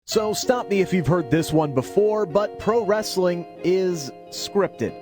So stop me if you've heard this one before, but pro wrestling is scripted.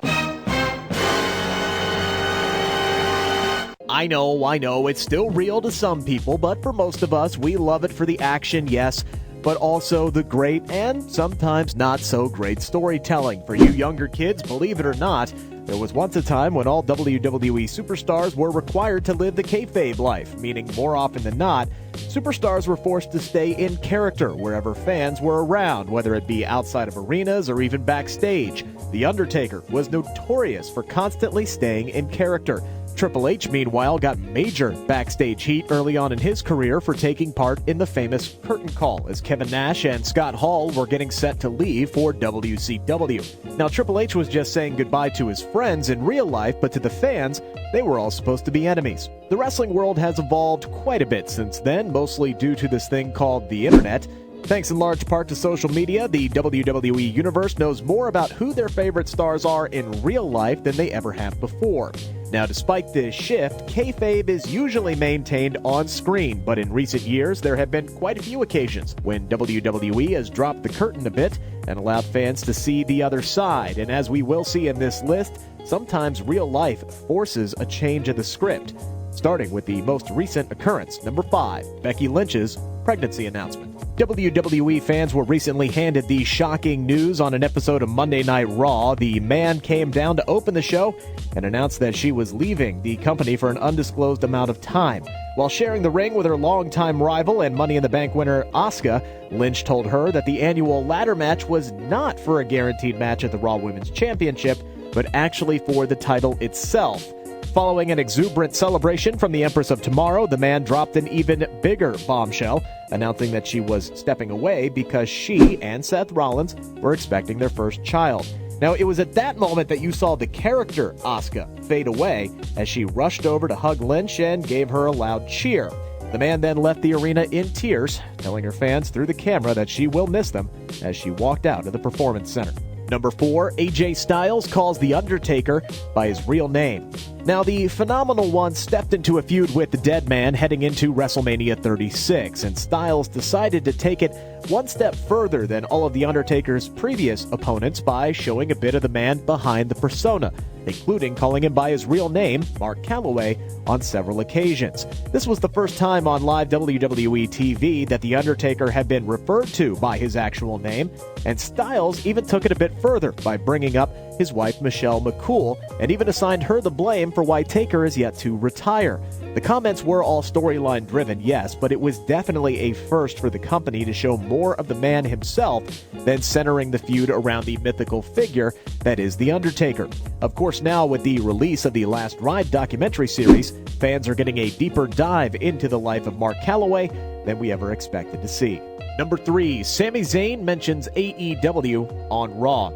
I know, it's still real to some people, but for most of us, we love it for the action, yes, but also the great and sometimes not so great storytelling. For you younger kids, believe it or not, there was once a time when all WWE Superstars were required to live the kayfabe life, meaning more often than not, superstars were forced to stay in character wherever fans were around, whether it be outside of arenas or even backstage. The Undertaker was notorious for constantly staying in character. Triple H, meanwhile, got major backstage heat early on in his career for taking part in the famous curtain call as Kevin Nash and Scott Hall were getting set to leave for WCW. Now, Triple H was just saying goodbye to his friends in real life, but to the fans, they were all supposed to be enemies. The wrestling world has evolved quite a bit since then, mostly due to this thing called the internet. Thanks in large part to social media, the WWE Universe knows more about who their favorite stars are in real life than they ever have before. Now, despite this shift, kayfabe is usually maintained on screen, but in recent years, there have been quite a few occasions when WWE has dropped the curtain a bit and allowed fans to see the other side. And as we will see in this list, sometimes real life forces a change of the script, starting with the most recent occurrence, number 5, Becky Lynch's pregnancy announcement. WWE fans were recently handed the shocking news on an episode of Monday Night Raw. The man came down to open the show and announced that she was leaving the company for an undisclosed amount of time. While sharing the ring with her longtime rival and Money in the Bank winner Asuka, Lynch told her that the annual ladder match was not for a guaranteed match at the Raw Women's Championship, but actually for the title itself. Following an exuberant celebration from the Empress of Tomorrow, the man dropped an even bigger bombshell, announcing that she was stepping away because she and Seth Rollins were expecting their first child. Now, it was at that moment that you saw the character Asuka fade away as she rushed over to hug Lynch and gave her a loud cheer. The man then left the arena in tears, telling her fans through the camera that she will miss them as she walked out of the Performance Center. Number 4, AJ Styles calls The Undertaker by his real name. Now, the Phenomenal One stepped into a feud with the Dead Man heading into WrestleMania 36, and Styles decided to take it one step further than all of The Undertaker's previous opponents by showing a bit of the man behind the persona, including calling him by his real name, Mark Calloway, on several occasions. This was the first time on live WWE TV that The Undertaker had been referred to by his actual name, and Styles even took it a bit further by bringing up his wife Michelle McCool and even assigned her the blame for why Taker is yet to retire. The comments were all storyline driven, yes, but it was definitely a first for the company to show more of the man himself than centering the feud around the mythical figure that is The Undertaker. Of course, now with the release of the Last Ride documentary series, fans are getting a deeper dive into the life of Mark Calloway than we ever expected to see. Number 3, Sami Zayn mentions AEW on Raw.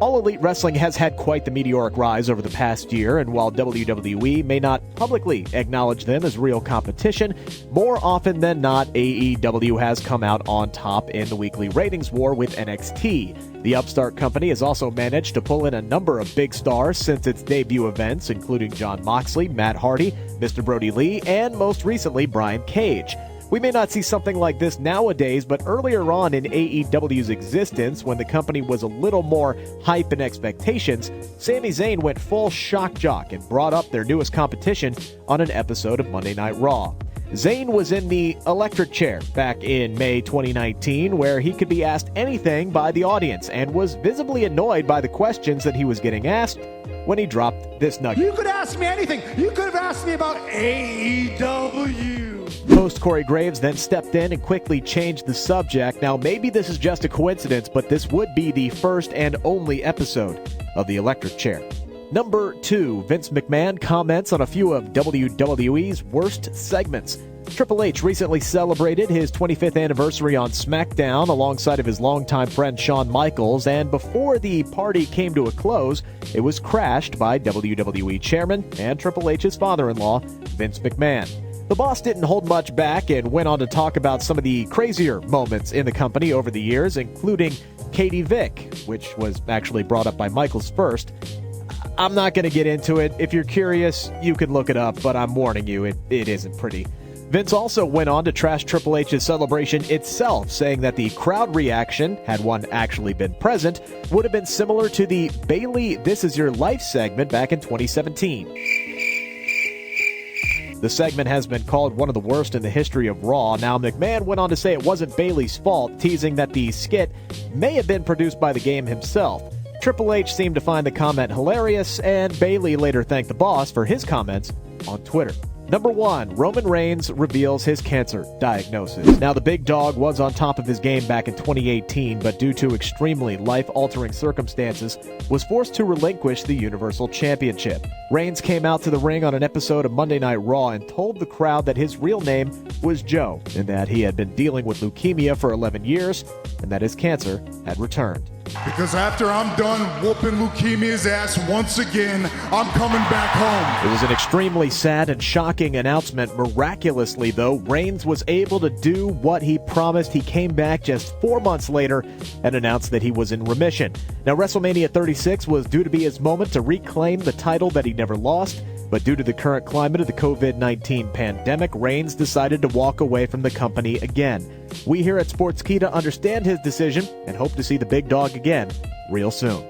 All Elite Wrestling has had quite the meteoric rise over the past year, and while WWE may not publicly acknowledge them as real competition, more often than not, AEW has come out on top in the weekly ratings war with NXT. The upstart company has also managed to pull in a number of big stars since its debut events, including Jon Moxley, Matt Hardy, Mr. Brody Lee, and most recently, Brian Cage. We may not see something like this nowadays, but earlier on in AEW's existence, when the company was a little more hype and expectations, Sami Zayn went full shock jock and brought up their newest competition on an episode of Monday Night Raw. Zayn was in the electric chair back in May 2019, where he could be asked anything by the audience and was visibly annoyed by the questions that he was getting asked when he dropped this nugget. You could ask me anything. You could have asked me about AEW. Host Corey Graves then stepped in and quickly changed the subject. Now, maybe this is just a coincidence, but this would be the first and only episode of the electric chair. Number 2, Vince McMahon comments on a few of WWE's worst segments. Triple H recently celebrated his 25th anniversary on SmackDown alongside of his longtime friend Shawn Michaels, and before the party came to a close, it was crashed by WWE Chairman and Triple H's father-in-law, Vince McMahon. The boss didn't hold much back and went on to talk about some of the crazier moments in the company over the years, including Katie Vick, which was actually brought up by Michaels first. I'm not going to get into it. If you're curious, you can look it up, but I'm warning you, it isn't pretty. Vince also went on to trash Triple H's celebration itself, saying that the crowd reaction, had one actually been present, would have been similar to the Bayley This Is Your Life segment back in 2017. The segment has been called one of the worst in the history of Raw. Now, McMahon went on to say it wasn't Bayley's fault, teasing that the skit may have been produced by the game himself. Triple H seemed to find the comment hilarious, and Bayley later thanked the boss for his comments on Twitter. Number 1, Roman Reigns reveals his cancer diagnosis. Now, the big dog was on top of his game back in 2018, but due to extremely life-altering circumstances, was forced to relinquish the Universal Championship. Reigns came out to the ring on an episode of Monday Night Raw and told the crowd that his real name was Joe, and that he had been dealing with leukemia for 11 years, and that his cancer had returned. Because after I'm done whooping leukemia's ass once again, I'm coming back home. It was an extremely sad and shocking announcement. Miraculously, though, Reigns was able to do what he promised. He came back just 4 months later and announced that he was in remission. Now, WrestleMania 36 was due to be his moment to reclaim the title that he never lost. But due to the current climate of the COVID-19 pandemic, Reigns decided to walk away from the company again. We here at Sportskeeda understand his decision and hope to see the big dog again real soon.